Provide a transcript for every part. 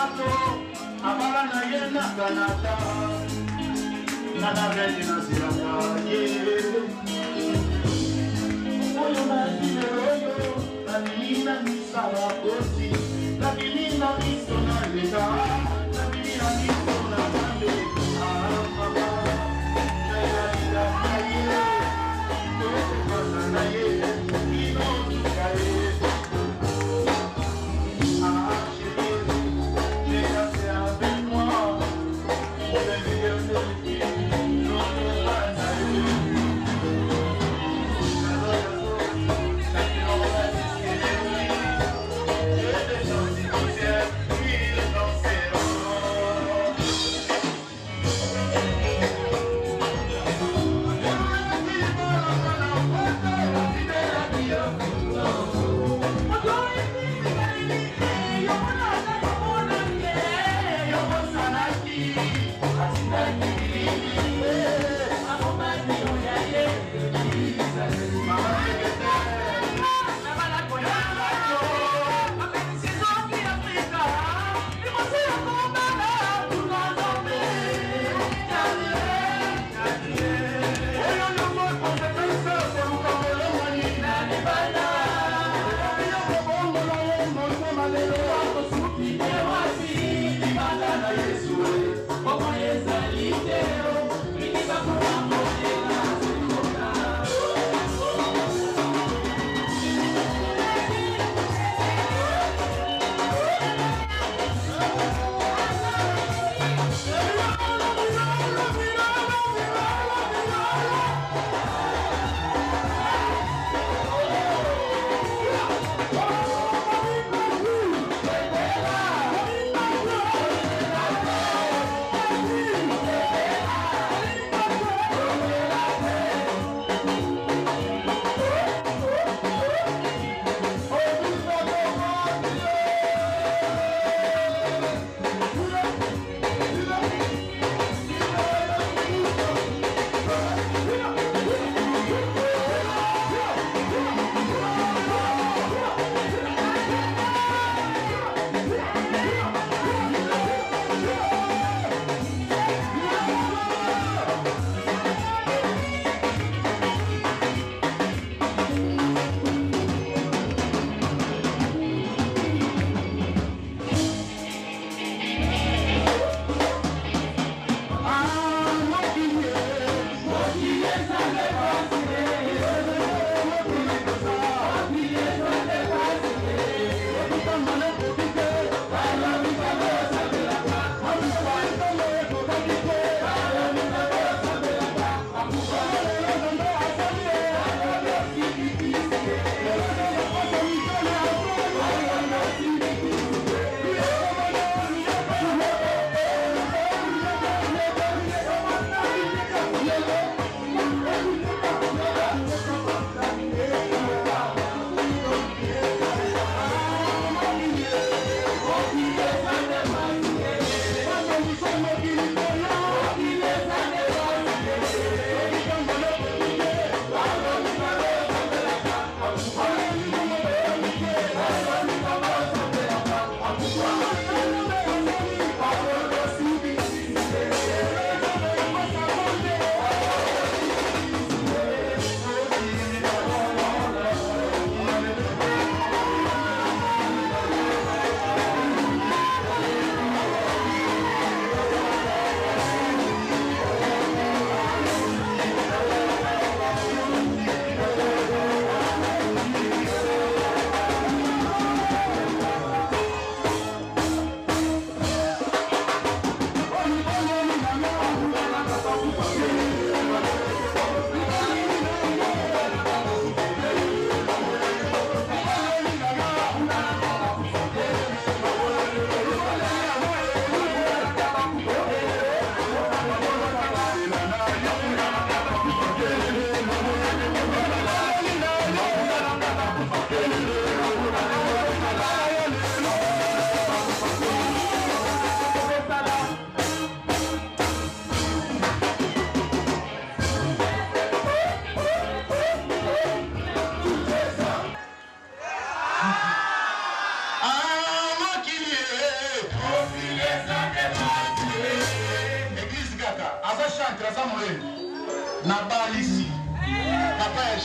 Pilato, Amalana Yena Kanata, Nana Regina Sirata, Oyo na Dineroyo, la menina mi sala così, la menina mi sona l'età, la menina mi sona grande, mamma, la vita caie, dove passa naie, chi non tu caie. Avec moi, on est meilleur que lui, non, non, pas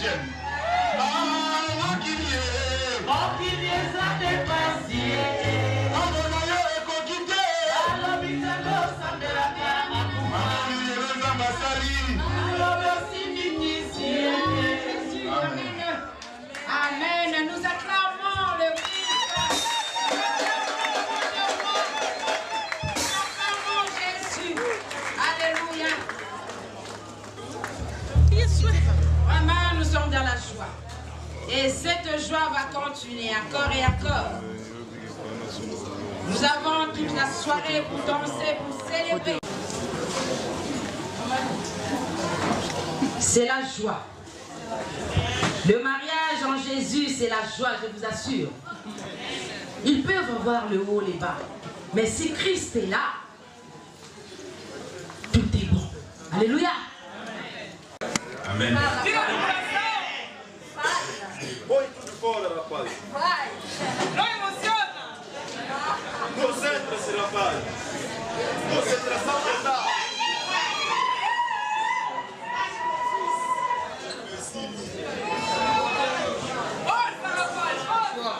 j'aime. Amen. Nous acclamons le Christ. Nous acclamons Jésus. Alléluia. Vraiment, nous sommes dans la joie. Et cette joie va continuer encore et encore. Nous avons toute la soirée pour danser, pour célébrer. C'est la joie. Le mariage en Jésus, c'est la joie, je vous assure. Ils peuvent avoir le haut, les bas. Mais si Christ est là, tout est bon. Alléluia. Amen. Põe tudo fora, rapaz. Vai. Não emociona. Concentra-se, rapaz. Concentração total. Força, rapaz, força.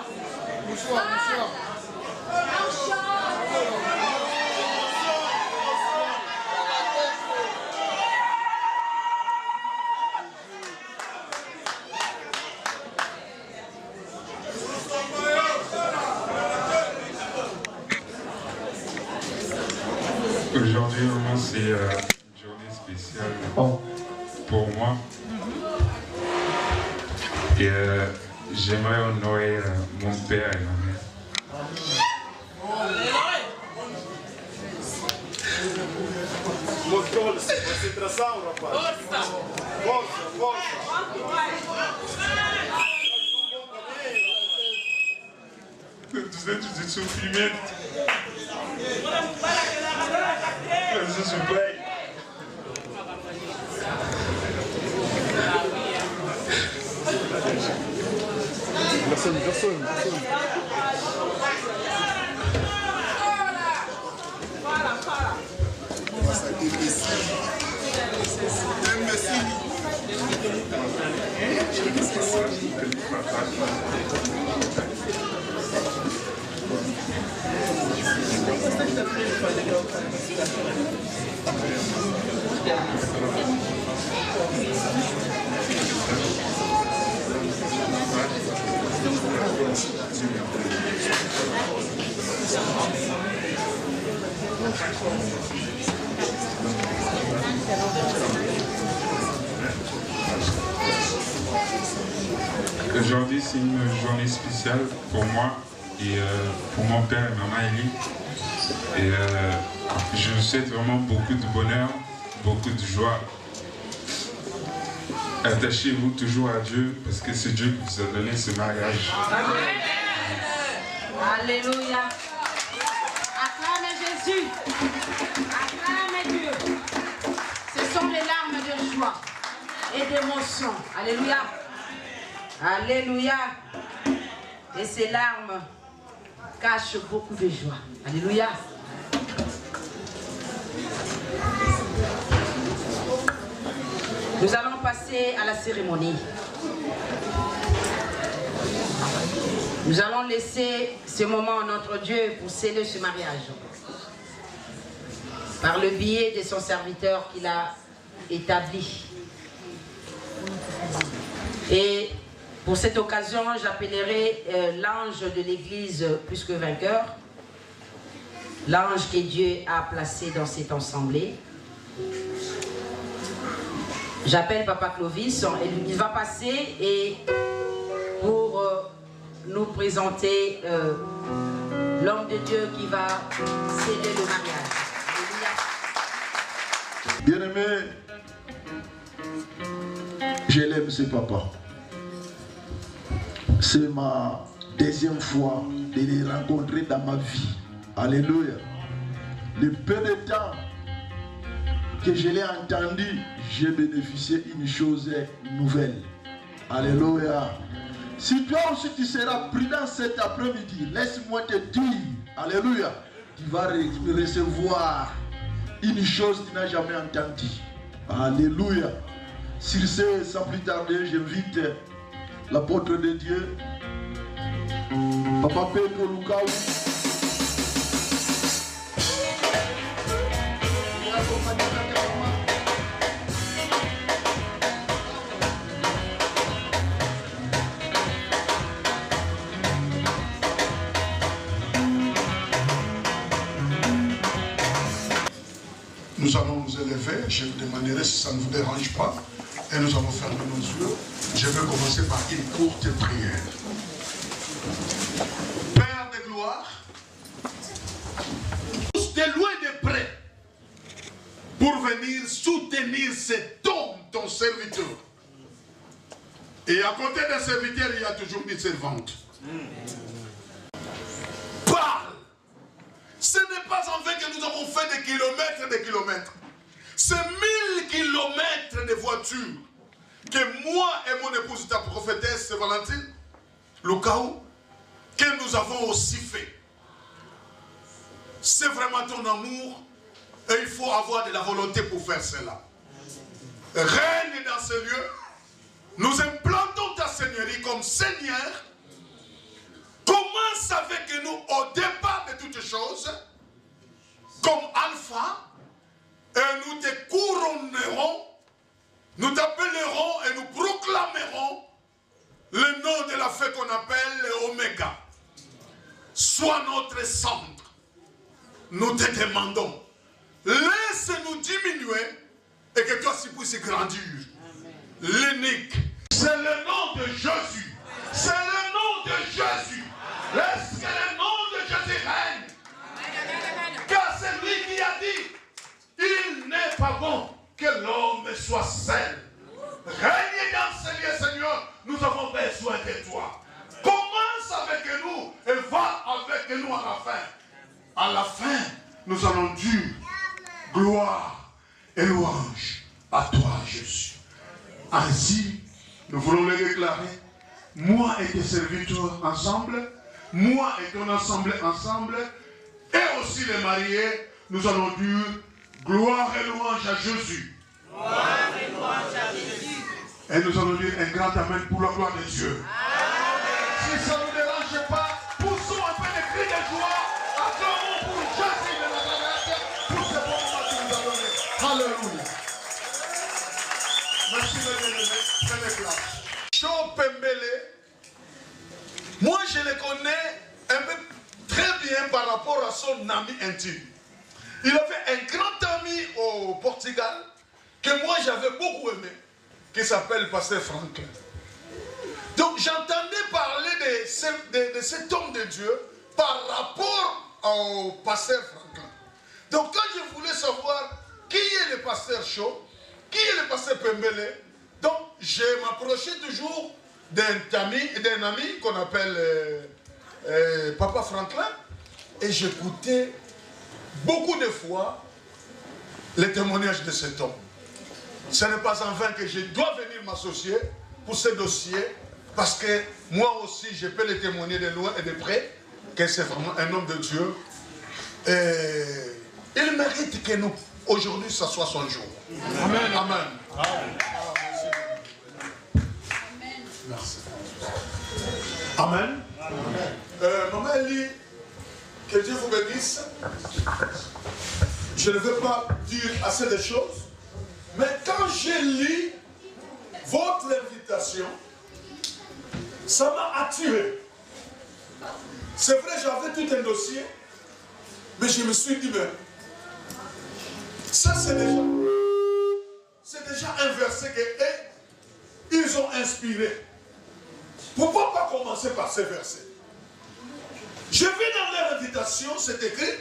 Não chora. Aujourd'hui, vraiment, c'est une journée spéciale pour moi. Et j'aimerais honorer mon père et ma mère. Controle-se, concentração, rapaz. Força. Força, força. Dos dentes de sofrimento. Jesus bem. Aujourd'hui, c'est une journée spéciale pour moi et pour mon père et maman Elie. Et je vous souhaite vraiment beaucoup de bonheur, beaucoup de joie. Attachez-vous toujours à Dieu parce que c'est Dieu qui vous a donné ce mariage. Amen. Alléluia. Acclamez Jésus. Acclamez Dieu. Ce sont les larmes de joie et d'émotion. Alléluia. Alléluia. Et ces larmes cachent beaucoup de joie. Alléluia. Nous allons passer à la cérémonie. Nous allons laisser ce moment à notre Dieu pour sceller ce mariage. Par le biais de son serviteur qu'il a établi. Et pour cette occasion, j'appellerai l'ange de l'église plus que vainqueur. L'ange que Dieu a placé dans cette assemblée. J'appelle Papa Clovis, il va passer et pour nous présenter l'homme de Dieu qui va sceller le mariage. Bien-aimé, je l'aime ce papa. C'est ma deuxième fois de les rencontrer dans ma vie. Alléluia. Le peu de temps que je l'ai entendu, j'ai bénéficié d'une chose nouvelle. Alléluia. Si toi aussi tu seras prudent cet après-midi, laisse-moi te dire, alléluia, tu vas recevoir une chose que tu n'as jamais entendue. Alléluia. Sur ce, sans plus tarder, j'invite l'apôtre de Dieu, Papa Pedro Lucao. Nous allons nous élever, je vous demanderai si ça ne vous dérange pas, et nous allons fermer nos yeux. Je vais commencer par une courte prière. Père de gloire, tous de loin et de près, pour venir soutenir cet homme, ton serviteur. Et à côté d'un serviteur, il y a toujours une servante. Parle. Ce n'est pas en vain que nous avons fait des kilomètres et des kilomètres. C'est 1000 kilomètres de voitures que moi et mon épouse, ta prophétesse Valentine Lucao, que nous avons aussi fait. C'est vraiment ton amour et il faut avoir de la volonté pour faire cela. Règne dans ce lieu. Nous implantons ta Seigneurie comme Seigneur. Commence avec nous au départ de toutes choses, comme Alpha, et nous te couronnerons, nous t'appellerons et nous proclamerons le nom de la fée qu'on appelle l'Oméga. Sois notre centre. Nous te demandons, laisse-nous diminuer et que toi aussi puisses grandir. L'unique, c'est le nom de Jésus. C'est le nom de Jésus. Laisse que le nom de Jésus règne. Car c'est lui qui a dit, il n'est pas bon que l'homme soit seul. Règne dans ce lieu, Seigneur. Nous avons besoin de toi. Commence avec nous et va avec nous à la fin. À la fin, nous allons dire gloire et louange à toi, Jésus. Ainsi, nous voulons le déclarer. Moi et tes serviteurs ensemble, moi et ton ensemble ensemble, et aussi les mariés, nous allons dire gloire et louange à Jésus. Gloire et louange à Jésus. Et nous allons dire un grand amen pour la gloire de Dieu. Amen. Si ça ne nous dérange pas, poussons un peu de cris de joie, acclamons pour Jésus de Nazareth, pour ce bon moment qu'il nous a donné. Alléluia. Merci de bien-aimé. Prenez place. Cho Pembele, moi je le connais un peu très bien par rapport à son ami intime. Il avait un grand ami au Portugal que moi j'avais beaucoup aimé, qui s'appelle Pasteur Franklin. Donc j'entendais parler de cet homme de Dieu par rapport au Pasteur Franklin. Donc quand je voulais savoir qui est le Pasteur Cho, qui est le Pasteur Pembele, donc je m'approchais toujours d'un ami qu'on appelle Papa Franklin, et j'écoutais beaucoup de fois les témoignages de cet homme. Ce n'est pas en vain que je dois venir m'associer pour ce dossier, parce que moi aussi je peux le témoigner de loin et de près, que c'est vraiment un homme de Dieu. Et il mérite que nous, aujourd'hui, ça soit son jour. Amen. Amen. Amen. Merci. Amen. Maman Elie, que Dieu vous bénisse. Je ne veux pas dire assez de choses, mais quand j'ai lu votre invitation, ça m'a attiré. C'est vrai, j'avais tout un dossier, mais je me suis dit, mais ça c'est déjà un verset que ils ont inspiré. Pourquoi pas commencer par ces versets? Je vis dans leur invitation, c'est écrit,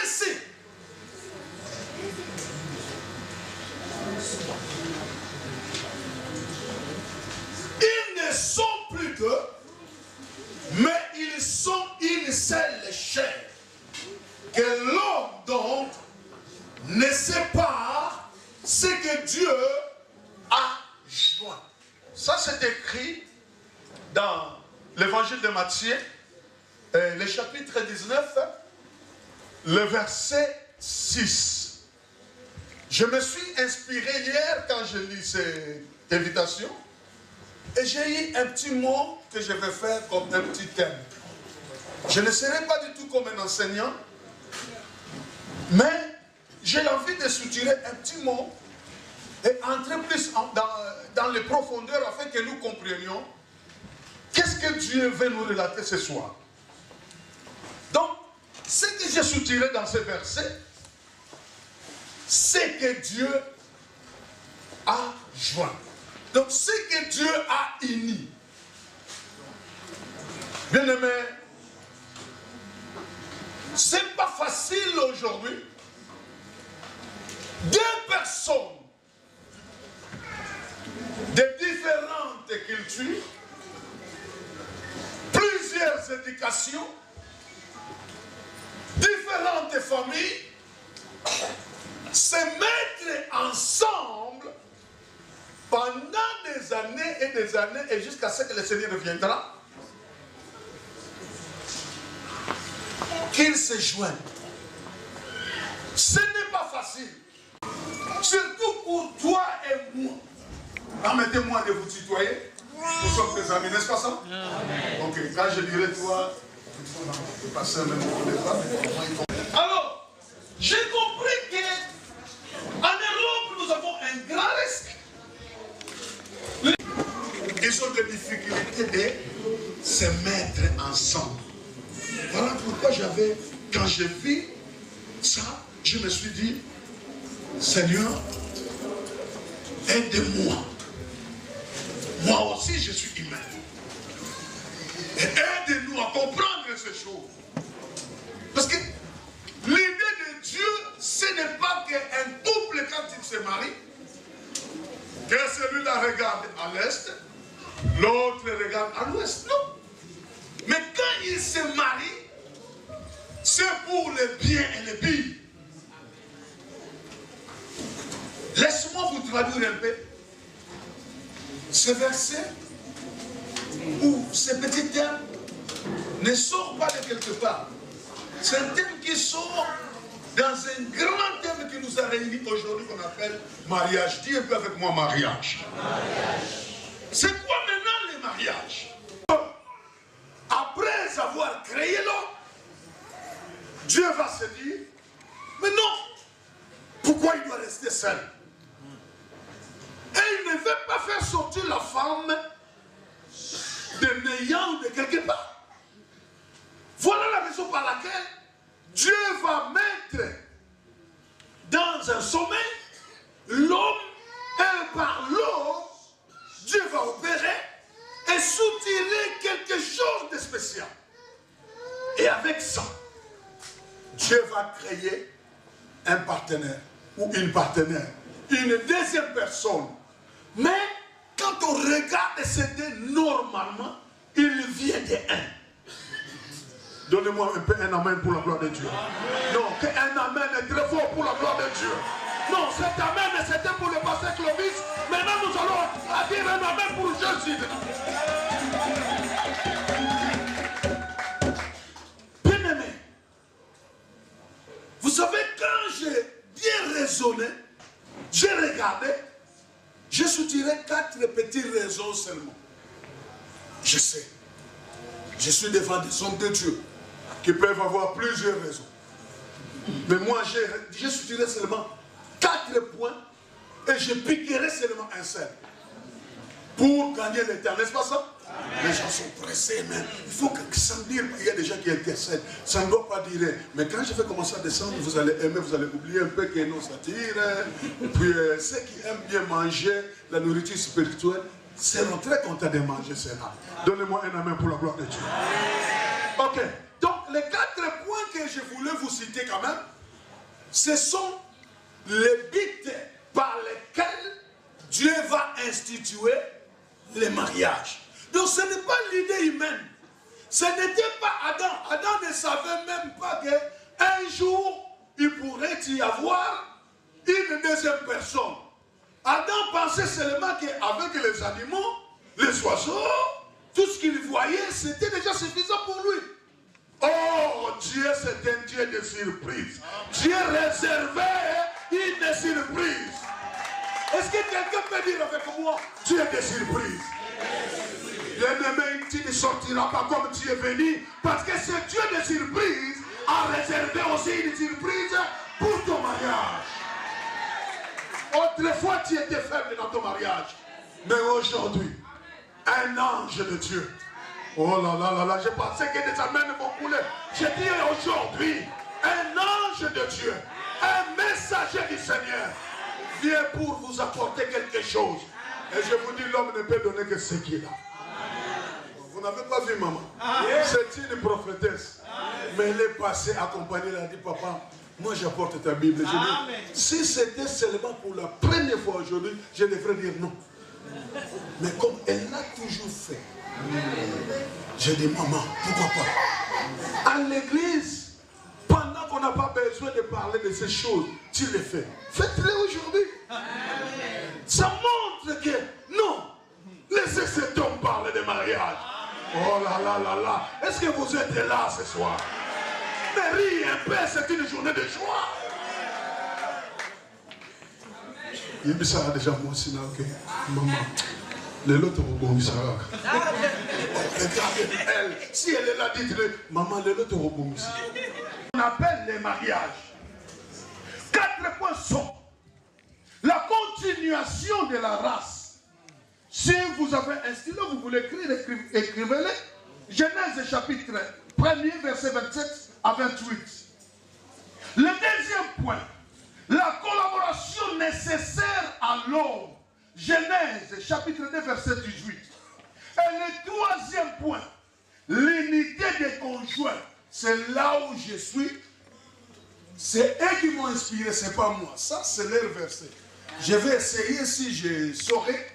ainsi, ils ne sont plus deux, mais ils sont une seule chair, que l'homme donc ne sait pas ce que Dieu a joint. Ça c'est écrit dans l'évangile de Matthieu, le chapitre 19, le verset 6. Je me suis inspiré hier quand je lis cette invitation. Et j'ai eu un petit mot que je vais faire comme un petit thème. Je ne serai pas du tout comme un enseignant, mais j'ai l'envie de soutirer un petit mot et entrer plus dans les profondeurs afin que nous comprenions qu'est-ce que Dieu veut nous relater ce soir. Donc, ce que j'ai soutiré dans ce verset, c'est que Dieu a joint. Donc, ce que Dieu a uni. Bien-aimé, c'est pas facile aujourd'hui. Deux personnes de différentes cultures, plusieurs éducations, différentes familles, se mettre ensemble pendant des années et jusqu'à ce que le Seigneur reviendra, qu'ils se joignent. Ce n'est pas facile. Surtout pour toi et moi. Permettez-moi de vous tutoyer. Nous sommes des amis, n'est-ce pas ça? Amen. Ok, quand je dirai toi, je vais passer un même moment de temps. Alors, j'ai compris qu'en Europe, nous avons un grand risque. Ils ont des difficultés de se mettre ensemble. Voilà pourquoi quand j'ai vu ça, je me suis dit, Seigneur, aide-moi. Moi aussi, je suis humain. Et aide-nous à comprendre ces choses. Parce que l'idée de Dieu, ce n'est pas qu'un couple, quand il se marie, que celui-là regarde à l'est, l'autre regarde à l'ouest. Non. Mais quand il se marie, c'est pour le bien et le pire. Laisse-moi vous traduire un peu ce verset où ce petit thème ne sort pas de quelque part. C'est un thème qui sort dans un grand thème qui nous a réunis aujourd'hui qu'on appelle mariage. Dis un peu avec moi mariage. C'est quoi maintenant le mariage? Après avoir créé l'homme, Dieu va se dire, mais non, pourquoi il doit rester seul? Et il ne veut pas faire sortir la femme de néant ou de quelque part. Voilà la raison par laquelle Dieu va mettre dans un sommeil l'homme et par l'homme, Dieu va opérer et soutirer quelque chose de spécial. Et avec ça, Dieu va créer un partenaire ou une partenaire, une deuxième personne. Mais quand on regarde ces deux, normalement, il vient de un. Donnez-moi un peu un amen pour la gloire de Dieu. Non, qu'un amen est très fort pour la gloire de Dieu. Non, cet amen c'était pour le pasteur Clovis. Maintenant nous allons dire un amen pour Jésus. Bien-aimé, vous savez, quand j'ai bien raisonné, j'ai regardé, j'ai soutiré 4 petites raisons seulement. Je sais, je suis devant des hommes de Dieu qui peuvent avoir plusieurs raisons. Mais moi, j'ai soutiré seulement 4 points et je piquerai seulement un seul. Pour gagner le temps, n'est-ce pas ça? Les gens sont pressés, mais il faut que ça me dise, il y a des gens qui intercèdent. Ça ne doit pas dire, mais quand je vais commencer à descendre, vous allez aimer, vous allez oublier un peu que non, ça tire. Et puis, ceux qui aiment bien manger la nourriture spirituelle seront très contents de manger cela. Donnez-moi un amen pour la gloire de Dieu. Ok, donc les 4 points que je voulais vous citer quand même, ce sont les buts par lesquels Dieu va instituer les mariages. Donc ce n'est pas l'idée humaine. Ce n'était pas Adam. Adam ne savait même pas qu'un jour, il pourrait y avoir une deuxième personne. Adam pensait seulement qu'avec les animaux, les oiseaux, tout ce qu'il voyait, c'était déjà suffisant pour lui. Oh, Dieu, c'est un Dieu de surprise. Dieu réservait une surprise. Est-ce que quelqu'un peut dire avec moi, tu es des surprises? Bien-aimé, tu ne sortiras pas comme tu es venu, parce que ce Dieu de surprise a réservé aussi une surprise pour ton mariage. Autrefois, tu étais faible dans ton mariage, mais aujourd'hui, un ange de Dieu. Oh là là là là, je pensais que des amens vont couler. Je dis aujourd'hui, un ange de Dieu, un messager du Seigneur, vient pour vous apporter quelque chose. Et je vous dis, l'homme ne peut donner que ce qu'il a. Vous n'avez pas vu maman? C'est une prophétesse. Mais elle est passée accompagnée, elle a dit, papa, moi j'apporte ta Bible. Je dis, si c'était seulement pour la première fois aujourd'hui, je devrais dire non. Mais comme elle l'a toujours fait, je dis, maman, pourquoi pas? À l'église, pendant qu'on n'a pas besoin de parler de ces choses, tu les fais. Faites-les aujourd'hui. Ça montre que, non, laissez cet homme parler de mariage. Oh là là là là. Est-ce que vous êtes là ce soir? Mais riez un peu, c'est une journée de joie. Il me sera déjà moi sinon que maman, les autres rebondissera. Regardez elle, si elle est là, dites-le, maman, les autres rebondissent. On appelle les mariages. 4 points sont la continuation de la race. Si vous avez un stylo, vous voulez écrire, écrivez-le. Genèse chapitre 1er, verset 27 à 28. Le deuxième point, la collaboration nécessaire à l'homme. Genèse chapitre 2, verset 18. Et le troisième point, l'unité des conjoints. C'est là où je suis. C'est eux qui m'ont inspiré, c'est pas moi. Ça, c'est leur verset. Je vais essayer, si je saurais,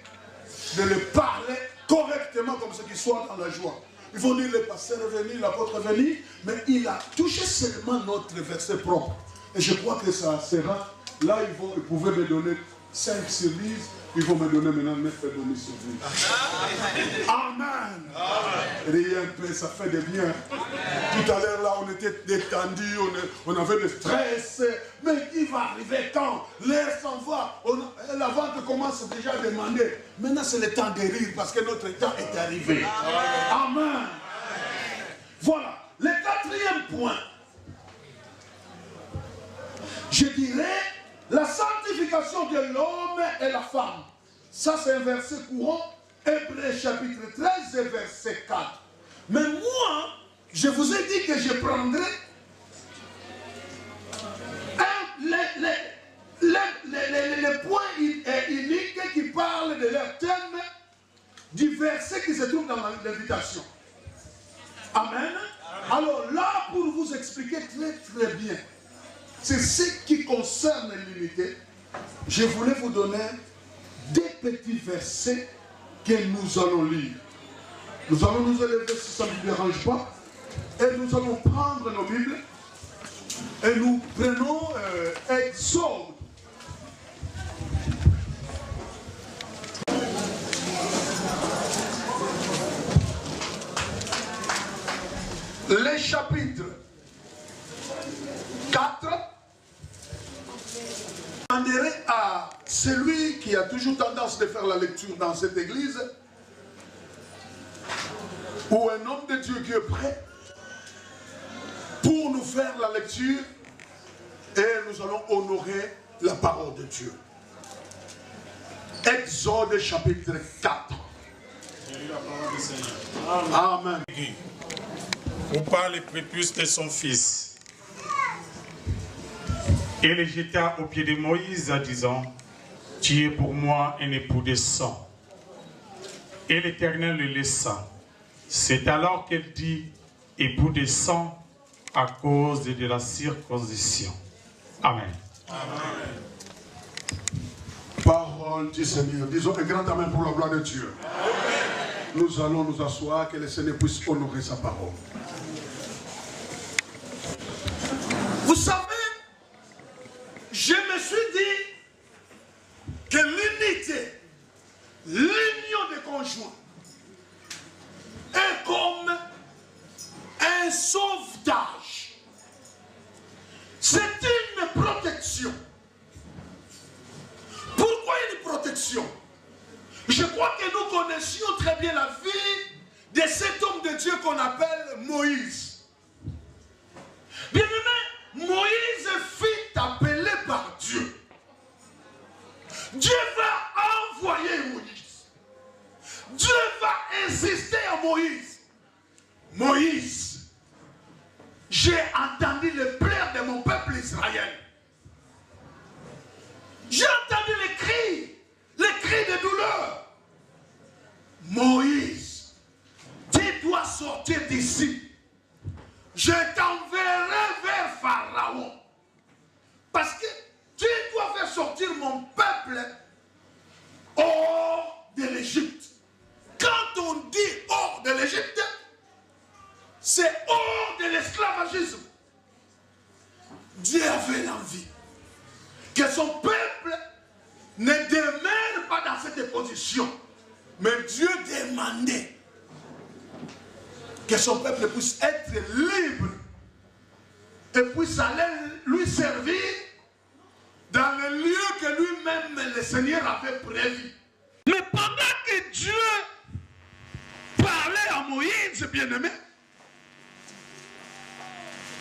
de le parler correctement comme ce qui soit dans la joie. Ils vont dire, le pasteur est venu, l'apôtre est venu, mais il a touché seulement notre verset propre. Et je crois que ça sera, là ils pouvaient me donner 5 sur 10, ils vont me donner maintenant 9 et demi sur 10. Amen. Rien un peu, ça fait de bien. Tout à l'heure là, on était détendus, on avait le stress. Mais qui va arriver quand? L'air s'en va. La vente commence déjà à demander. Maintenant c'est le temps de rire parce que notre temps est arrivé. Amen. Voilà. Le 4e point. Je dirais la sanctification de l'homme et la femme. Ça, c'est un verset courant. Hébreux chapitre 13 et verset 4. Mais moi, je vous ai dit que je prendrai les points uniques qui parlent de leur thème du verset qui se trouve dans l'invitation. Amen. Alors là, pour vous expliquer très très bien, c'est ce qui concerne l'unité. Je voulais vous donner des petits versets que nous allons lire. Nous allons nous élever si ça ne vous dérange pas. Et nous allons prendre nos Bibles. Et nous prenons Exode. Les chapitres 4. Je demanderai à celui qui a toujours tendance de faire la lecture dans cette église, ou un homme de Dieu qui est prêt, pour nous faire la lecture, et nous allons honorer la parole de Dieu. Exode chapitre 4. Amen. Pour par les prépuces de son fils. Et le jeta au pied de Moïse, disant, tu es pour moi un époux de sang. Et l'Éternel le laissa. C'est alors qu'elle dit, époux de sang, à cause de la circoncision. Amen. Amen. Parole du Seigneur. Disons un grand amen pour la gloire de Dieu. Amen. Nous allons nous asseoir, que le Seigneur puisse honorer sa parole. Vous savez, je me suis dit que l'unité, l'union des conjoints est comme un sauvetage. C'est une protection. Je crois que nous connaissions très bien la vie de cet homme de Dieu qu'on appelle Moïse. Bien-aimé, Moïse fut appelé par Dieu. Dieu va envoyer Moïse. Dieu va insister à Moïse. Moïse, j'ai entendu les pleurs de mon peuple Israël. J'ai entendu les cris de douleur. Moïse, tu dois sortir d'ici. Je t'enverrai vers Pharaon. Parce que tu dois faire sortir mon peuple hors de l'Égypte. Quand on dit hors de l'Égypte, c'est hors de l'esclavagisme. Dieu avait l'envie que son peuple ne demeure pas dans cette position. Mais Dieu demandait que son peuple puisse être libre et puisse aller lui servir dans le lieu que lui-même le Seigneur avait prévu. Mais pendant que Dieu parlait à Moïse, bien-aimé,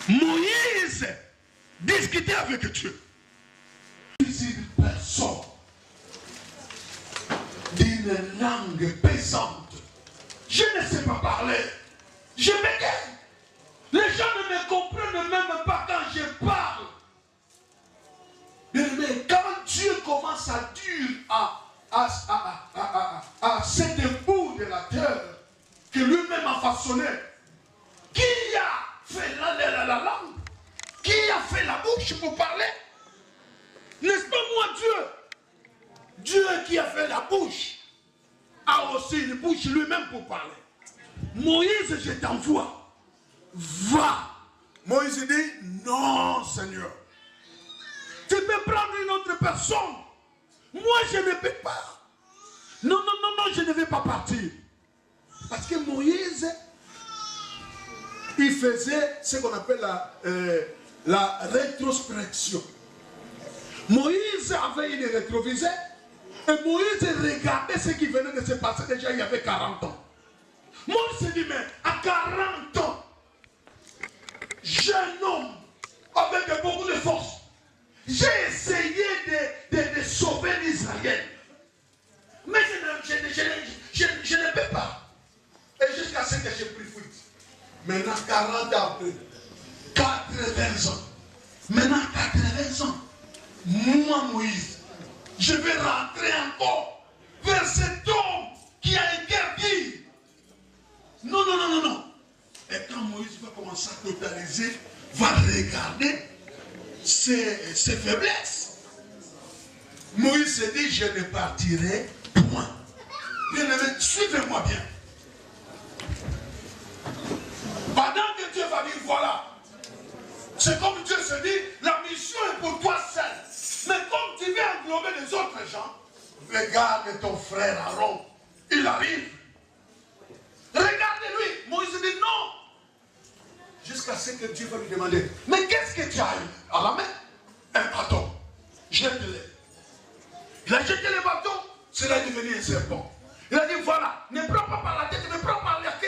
Moïse discutait avec Dieu. Une personne d'une langue pesante. Je ne sais pas parler. Je m'égaye. Les gens ne me comprennent même pas quand je parle. Mais quand Dieu commence à dire à cet bout de la terre que lui-même a façonné, qui a fait la langue, qui a fait la bouche pour parler? N'est-ce pas moi Dieu? Dieu qui a fait la bouche a aussi une bouche lui-même pour parler. Moïse, je t'envoie. Va. Moïse dit, non Seigneur. Tu peux prendre une autre personne. Moi je ne peux pas. Non, je ne vais pas partir. Parce que Moïse, il faisait ce qu'on appelle la rétrospection. Moïse avait une rétroviseur et Moïse regardait ce qui venait de se passer déjà il y avait 40 ans. Moïse se dit, mais à 40 ans, jeune homme avec beaucoup de force, j'ai essayé de sauver l'Israël. Mais je ne peux pas. Et jusqu'à ce que j'ai pris fuite. Maintenant 40 ans après, 80 ans. Maintenant 80 ans. Moi, Moïse, je vais rentrer encore vers cet homme qui a interdit. Non. Et quand Moïse va commencer à totaliser, va regarder ses faiblesses. Moïse se dit, je ne partirai point. Bien-aimé, suivez-moi bien. Pendant que Dieu va dire, voilà, c'est comme Dieu se dit, la mission est pour toi seul. Mais comme tu veux englober les autres gens, regarde ton frère Aaron, il arrive. Regardez-lui. Moïse dit non. Jusqu'à ce que Dieu va lui demander, mais qu'est-ce que tu as eu à la main? Un bâton. Jette-le. Il a jeté le bâton, cela est devenu un serpent. Il a dit voilà, ne prends pas par la tête, mais prends par la queue.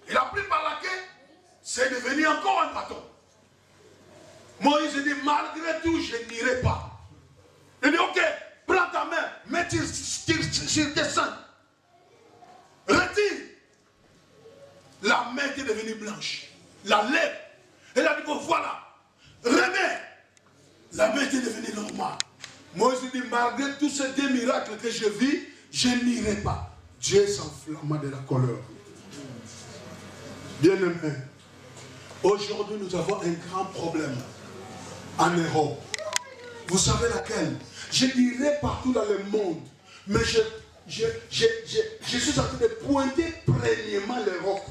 Il a pris par la queue, c'est devenu encore un bâton. Moïse dit, malgré tout, je n'irai pas. Il dit, ok, prends ta main, mets sur tes seins. Retire. La main est devenue blanche. La lèvre. Elle a dit, bon, voilà. Remets. La main est devenue normale. Moïse dit, malgré tous ces deux miracles que je vis, je n'irai pas. Dieu s'enflamma de la colère. Bien-aimé, aujourd'hui nous avons un grand problème en Europe. Vous savez laquelle? Je dirais partout dans le monde, mais je suis en train de pointer premièrement l'Europe.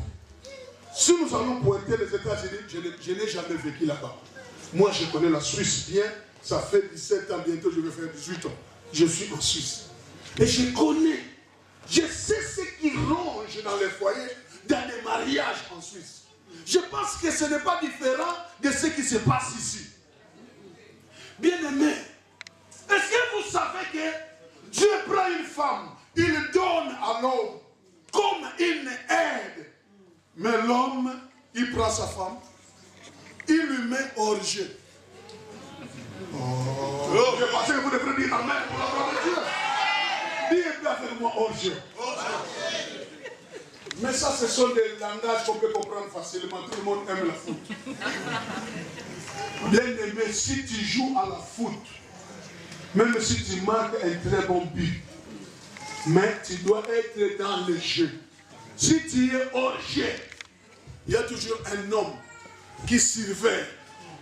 Si nous allons pointer les États-Unis, je n'ai jamais vécu là-bas. Moi, je connais la Suisse bien. Ça fait 17 ans, bientôt je vais faire 18 ans. Je suis en Suisse. Et je connais, je sais ce qui ronge dans les foyers, dans les mariages en Suisse. Je pense que ce n'est pas différent de ce qui se passe ici. Bien-aimé, est-ce que vous savez que Dieu prend une femme il donne à l'homme comme une aide. Mais l'homme, il prend sa femme, il lui met hors jeu. Oh, je pensais que vous devrez dire amen pour la gloire de Dieu. Dites avec moi hors jeu. Mais ça, ce sont des langages qu'on peut comprendre facilement. Tout le monde aime la foot. Bien aimé, si tu joues à la foot, même si tu marques un très bon but, mais tu dois être dans le jeu. Si tu es hors jeu, il y a toujours un homme qui surveille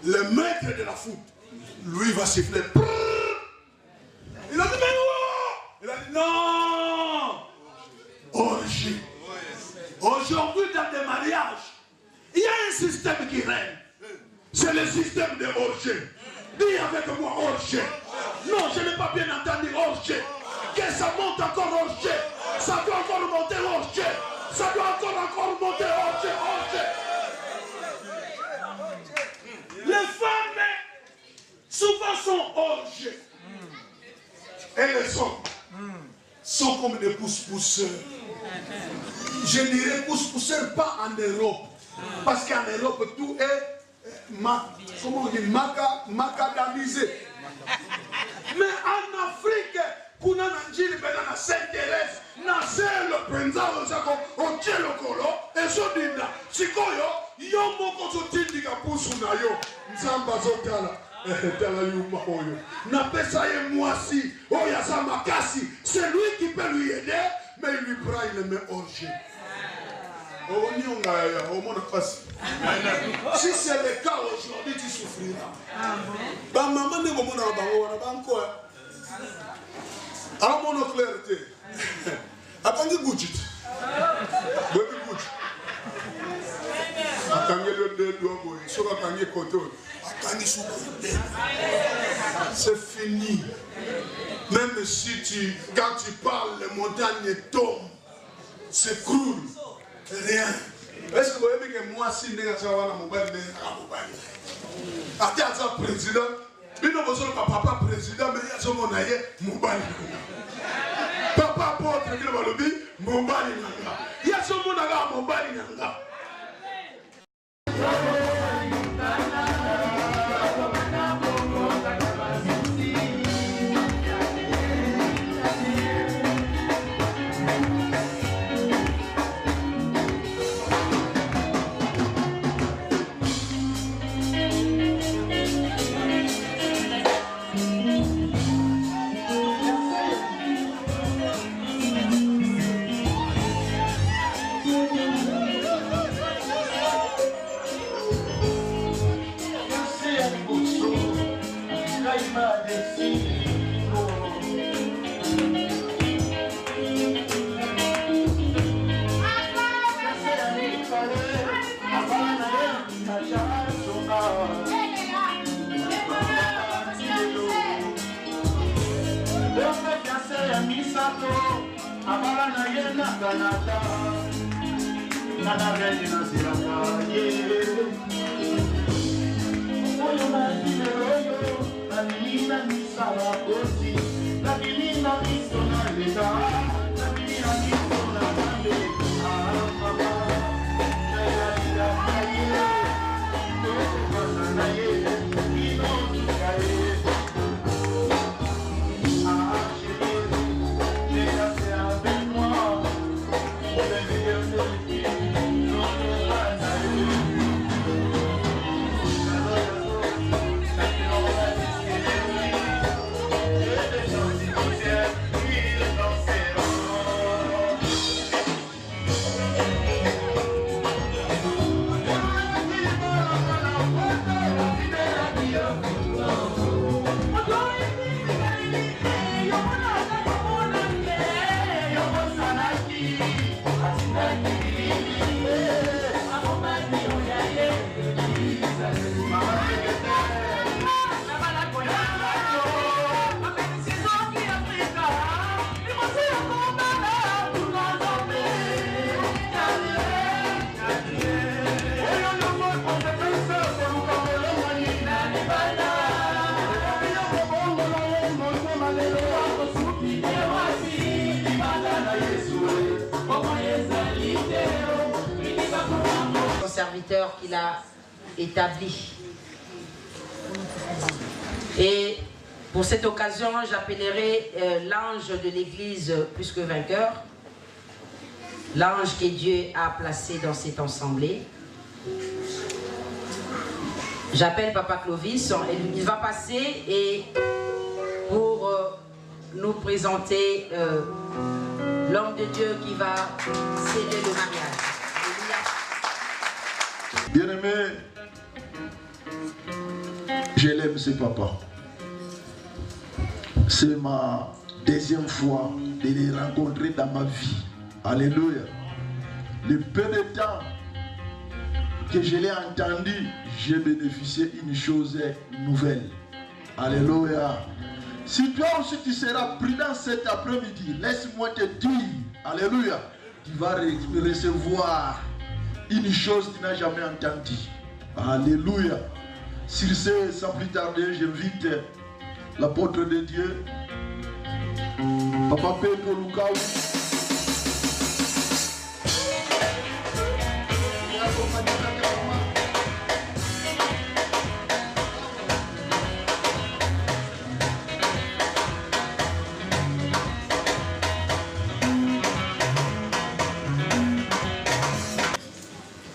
le maître de la foot. Lui va siffler. Il a dit, mais non! Il a dit, non! Hors jeu. Aujourd'hui, dans des mariages, il y a un système qui règne. C'est le système de hors-jeu. Dis avec moi hors-jeu. Non, je n'ai pas bien entendu hors-jeu. Que ça monte encore hors-jeu. Ça doit encore monter hors-jeu. Ça doit encore monter hors-jeu. Les femmes, souvent sont hors-jeu. Et les hommes sont comme des pousse-pousseurs. Je dirais pousse-pousseur pas en Europe. Parce qu'en Europe, tout est comment on dit, macadamisé. Mais en Afrique, kuna nanjili bena na s'intéresse na zelo penza ozako ochelo kolo ezodinda sikoyo yo moko zotindika pusu na yo nzamba zotala tala yuma oyo na pesa ye mwasi oya za makasi c'est lui qui peut lui aider mais il lui prend il le met hors jeu. Si c'est le cas aujourd'hui, tu souffriras. Maman ne va pas à mon clarté. Attendez, Gouchit. C'est fini. Même si quand tu parles, les montagnes tombent, s'écroulent. Rien. Est-ce que vous voyez que moi, si je suis président, il n'y a pas papa président, mais il y a son mobile. Papa porte le mobile. Il y a son mobile. Danser serviteurs qu'il a établis. Et pour cette occasion, j'appellerai l'ange de l'église plus que vainqueur, l'ange que Dieu a placé dans cette assemblée. J'appelle Papa Clovis, et il va passer et pour nous présenter l'homme de Dieu qui va sceller le mariage. Bien-aimé, je l'aime ce papa. C'est ma deuxième fois de les rencontrer dans ma vie. Alléluia. Le peu de temps que je l'ai entendu, j'ai bénéficié d'une chose nouvelle. Alléluia. Si toi aussi tu seras prudent cet après-midi, laisse-moi te dire, alléluia, tu vas recevoir une chose que tu n'as jamais entendue. Alléluia. Sur ce, sans plus tarder, j'invite l'apôtre de Dieu, Papa Pedro Lucao.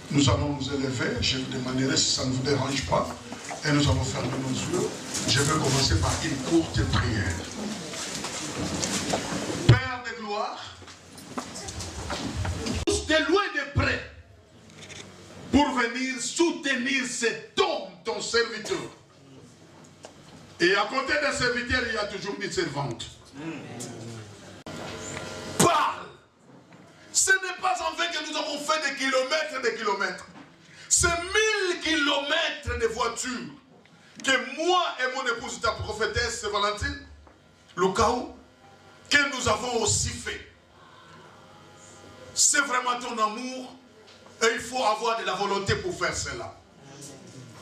Nous allons nous élever, je vous demanderai si ça ne vous dérange pas, et nous allons fermer nos yeux. Je vais commencer par une courte prière. Père de gloire, tous de loin et de près, pour venir soutenir cet homme, ton serviteur. Et à côté d'un serviteur, il y a toujours une servante. Parle. Ce n'est pas en vain que nous avons fait des kilomètres et des kilomètres. C'est 1000 kilomètres de voitures que moi et mon épouse, ta prophétesse Valentine, Lucao, que nous avons aussi fait. C'est vraiment ton amour et il faut avoir de la volonté pour faire cela.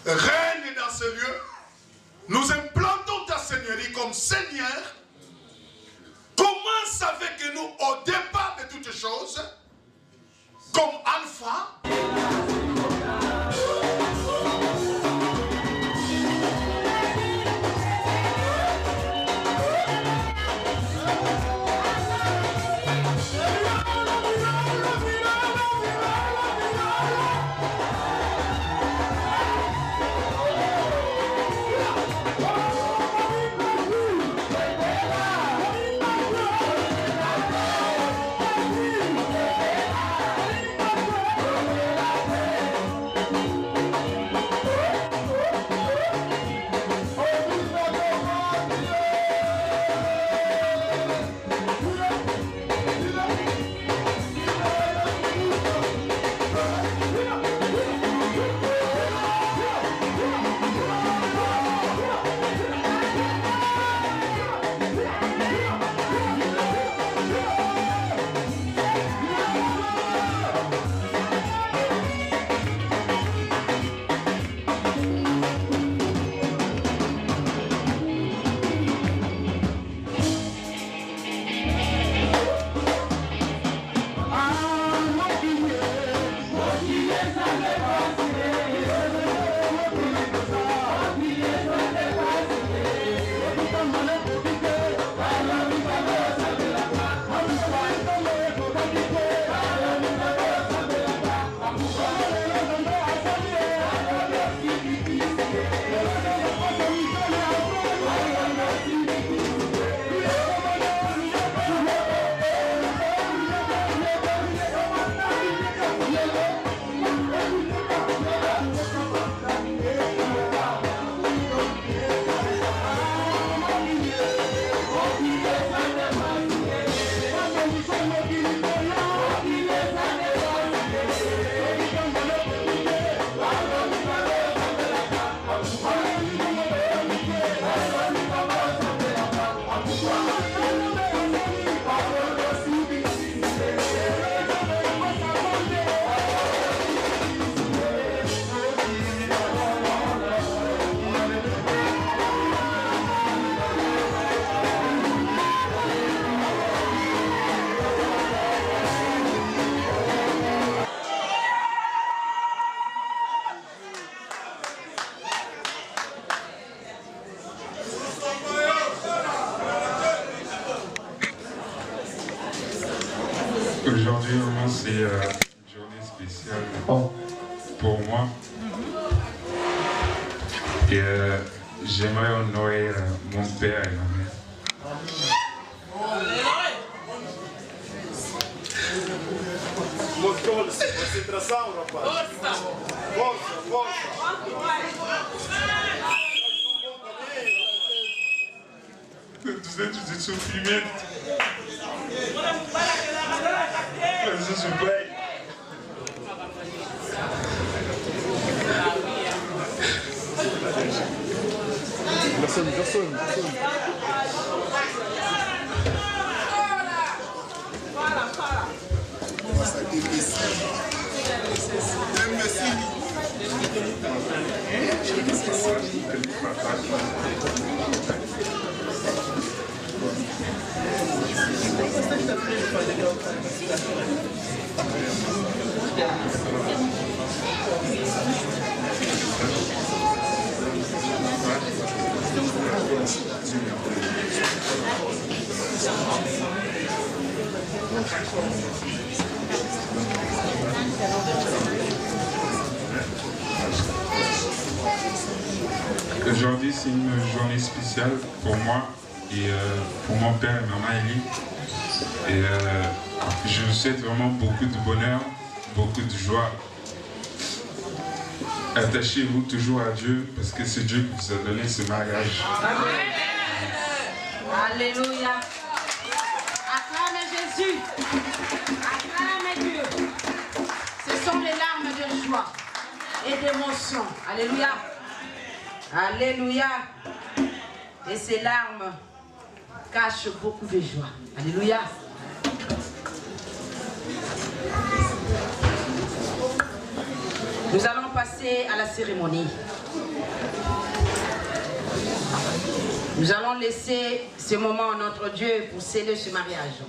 Règne dans ce lieu. Nous implantons ta Seigneurie comme Seigneur. Commence avec nous au départ de toutes choses, comme Alpha. Aujourd'hui, vraiment, c'est une journée spéciale pour moi. Et j'aimerais honorer mon père et ma mère. Concentração, rapaz. Força, força. Dos dentro de sofrimento. Mas isso vai. Aujourd'hui, c'est une journée spéciale pour moi et pour mon père et maman Elie. Et je vous souhaite vraiment beaucoup de bonheur, beaucoup de joie. Attachez-vous toujours à Dieu parce que c'est Dieu qui vous a donné ce mariage. Amen. Alléluia. Acclame Jésus. Acclame Dieu. Ce sont les larmes de joie et d'émotion. Alléluia. Alléluia. Et ces larmes cachent beaucoup de joie. Alléluia. Nous allons passer à la cérémonie. Nous allons laisser ce moment à notre Dieu pour sceller ce mariage.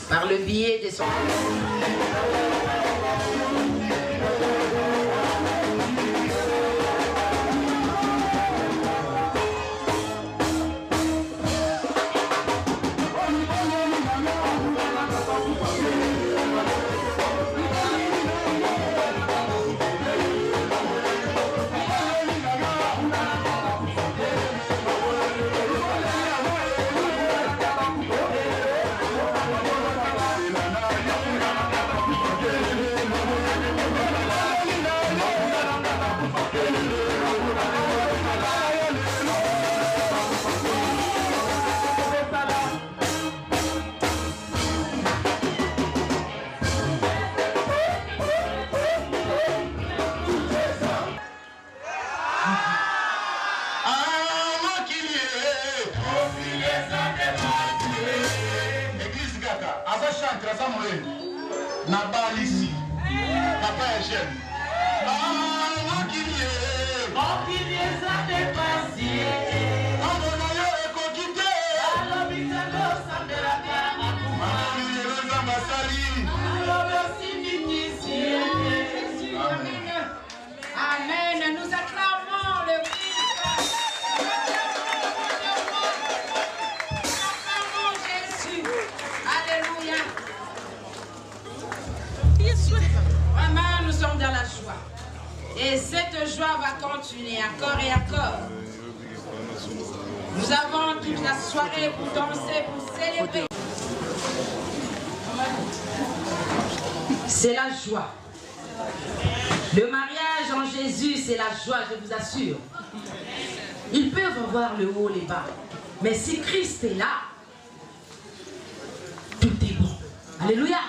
Par le biais de son... Amen. Nous acclamons le Christ. Nous acclamons Jésus. Alléluia. Vraiment, nous sommes dans la joie. Et cette joie va continuer encore et encore. Nous avons toute la soirée pour danser, pour célébrer. C'est la joie. Le mariage en Jésus, c'est la joie, je vous assure. Ils peuvent avoir le haut, les bas. Mais si Christ est là, tout est bon. Alléluia.